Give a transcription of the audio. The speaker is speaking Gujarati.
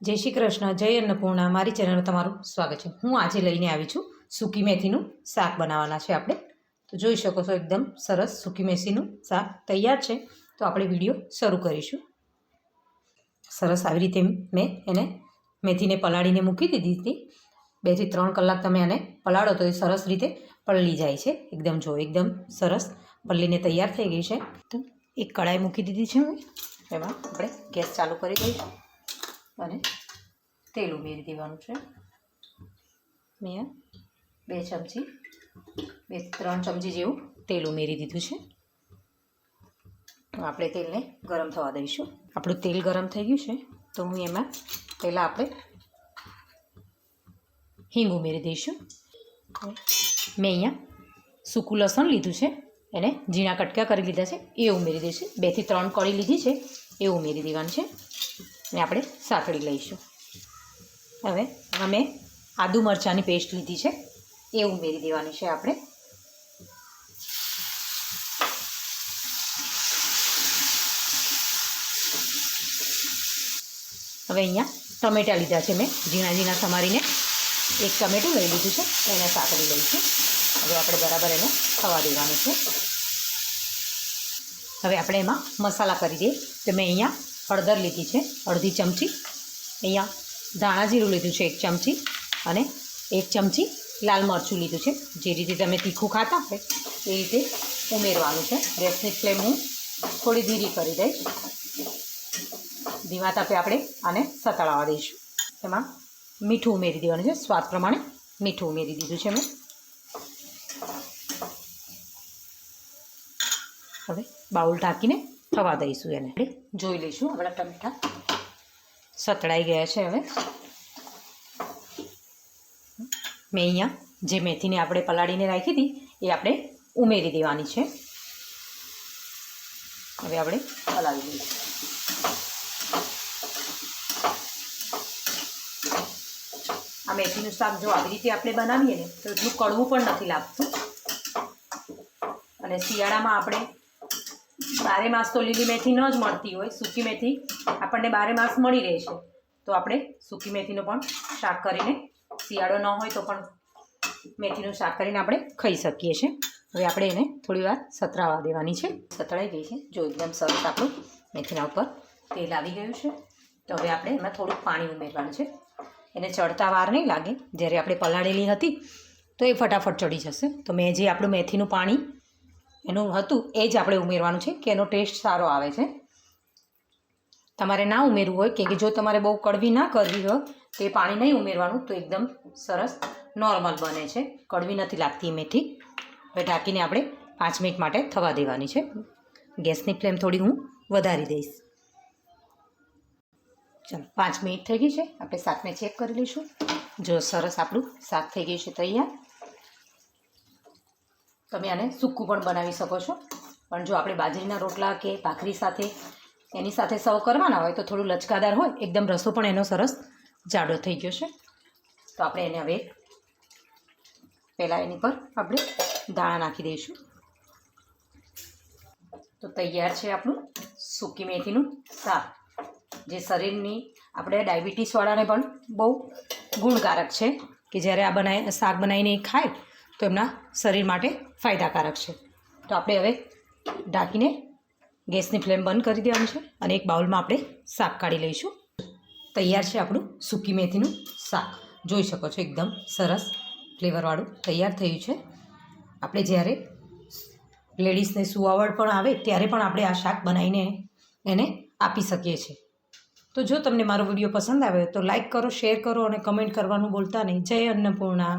જય શ્રી કૃષ્ણ, જય અન્નપૂર્ણા. મારી ચેનલમાં તમારું સ્વાગત છે. હું આજે લઈને આવી છું સૂકી મેથીનું શાક બનાવવાના છે આપણે. તો જોઈ શકો છો એકદમ સરસ સૂકી મેથીનું શાક તૈયાર છે. તો આપણે વિડીયો શરૂ કરીશું. સરસ આવી રીતે મેં એને મેથીને પલાળીને મૂકી દીધી હતી. 2 થી 3 કલાક તમે આને પલાળો તો એ સરસ રીતે પલળી જાય છે. એકદમ જો એકદમ સરસ પલ્લીને તૈયાર થઈ ગઈ છે. તો એક કઢાઈ મૂકી દીધી છે હું. એમાં આપણે ગેસ ચાલુ કરી દઈશું અને તેલ ઉમેરી દેવાનું છે. મેં 2 ચમચી 2-3 ચમચી જેવું તેલ ઉમેરી દીધું છે. આપણે તેલને ગરમ થવા દઈશું. આપણું તેલ ગરમ થઈ ગયું છે તો હું એમાં પહેલાં આપણે હિંગ ઉમેરી દઈશું. મેં અહીંયા સૂકું લસણ લીધું છે, એને ઝીણા કટકા કરી લીધા છે, એ ઉમેરી દઈશું. 2 થી 3 કળી લીધી છે એ ઉમેરી દેવાનું છે અને આપણે સાંકળી લઈશું. હવે અમે આદુ મરચાંની પેસ્ટ લીધી છે એ ઉમેરી દેવાની છે આપણે. હવે અહીંયા ટમેટાં લીધા છે મેં ઝીણા ઝીણા સમારીને. 1 ટમેટું લઈ લીધું છે, એને સાંકળી લઈશું. હવે આપણે બરાબર એને થવા દેવાનું છે. હવે આપણે એમાં મસાલા કરી દઈએ. તો મેં અહીંયા હળદર લીધી છે અડધી ચમચી, અહીંયા ધાણા જીરું લીધું છે 1 ચમચી અને 1 ચમચી લાલ મરચું લીધું છે. જે રીતે તમે તીખું ખાતા હોય એ રીતે ઉમેરવાનું છે. ગેસની ફ્લેમ હું થોડી ધીરી કરી દઈશ. ધીમા તાપે આપણે આને સતળાવા દઈશું. એમાં મીઠું ઉમેરી દેવાનું છે, સ્વાદ પ્રમાણે મીઠું ઉમેરી દીધું છે મેં. હવે બાઉલ ઢાંકીને થવા દઈશું એને. આપણે જોઈ લઈશું આપણા ટમેટાં સતળાઈ ગયા છે. હવે મેં અહીંયા જે મેથીને આપણે પલાળીને રાખી હતી એ આપણે ઉમેરી દેવાની છે. હવે આપણે હલાવી દઈશું. આ મેથીનું શાક જો આવી રીતે આપણે બનાવીએ ને તો એટલું કડવું પણ નથી લાગતું. અને શિયાળામાં આપણે 12 માસ તો લીલી મેથી ન જ મળતી હોય, સૂકી મેથી આપણને 12 માસ મળી રહે છે. તો આપણે સૂકી મેથીનું પણ શાક કરીને, શિયાળો ન હોય તો પણ મેથીનું શાક કરીને આપણે ખાઈ શકીએ છીએ. હવે આપણે એને થોડી વાર સતરાવા દેવાની છે. સતળાઈ ગઈ છે જો એકદમ સરસ આપણું મેથીના ઉપર તેલ આવી ગયું છે. તો હવે આપણે એમાં થોડુંક પાણી ઉમેરવાનું છે. એને ચડતા વાર નહીં લાગે. જ્યારે આપણે પલાળેલી હતી તો એ ફટાફટ ચડી જશે. તો મેં જે આપણું મેથીનું પાણી એનું હતું એ જ આપણે ઉમેરવાનું છે કે એનો ટેસ્ટ સારો આવે છે. તમારે ના ઉમેરવું હોય કે જો તમારે બહુ કડવી ના કરવી હોય તો એ પાણી નહીં ઉમેરવાનું, તો એકદમ સરસ નોર્મલ બને છે. કડવી નથી લાગતી મેથી. હવે ઢાંકીને આપણે 5 મિનિટ માટે થવા દેવાની છે. ગેસની ફ્લેમ થોડી હું વધારી દઈશ. ચાલો 5 મિનિટ થઈ ગઈ છે. આપણે શાકને ચેક કરી લઈશું. જો સરસ આપણું શાક થઈ ગયું છે તૈયાર. તમે આને સૂકું પણ બનાવી શકો છો, પણ જો આપણે બાજરીના રોટલા કે ભાખરી સાથે એની સાથે સર્વ કરવાના હોય તો થોડું લચકાદાર હોય. એકદમ રસો પણ એનો સરસ જાડો થઈ ગયો છે. તો આપણે એને હવે પહેલાં એની પર આપણે દાણા નાખી દઈશું. તો તૈયાર છે આપણું સૂકી મેથીનું શાક, જે શરીરની આપણે ડાયાબિટીસવાળાને પણ બહુ ગુણકારક છે. કે જ્યારે આ શાક બનાવીને ખાય તો એમના શરીર માટે ફાયદાકારક છે. તો આપણે હવે ઢાંકીને ગેસની ફ્લેમ બંધ કરી દેવાની છે અને એક બાઉલમાં આપણે શાક કાઢી લઈશું. તૈયાર છે આપણું સૂકી મેથીનું શાક. જોઈ શકો છો એકદમ સરસ ફ્લેવરવાળું તૈયાર થયું છે. આપણે જ્યારે લેડીઝને સુવાવડ પણ આવે ત્યારે પણ આપણે આ શાક બનાવીને એને આપી શકીએ છીએ. તો જો તમને મારો વિડીયો પસંદ આવ્યો તો લાઈક કરો, શેર કરો અને કમેન્ટ કરવાનું બોલતા નહીં. જય અન્નપૂર્ણા.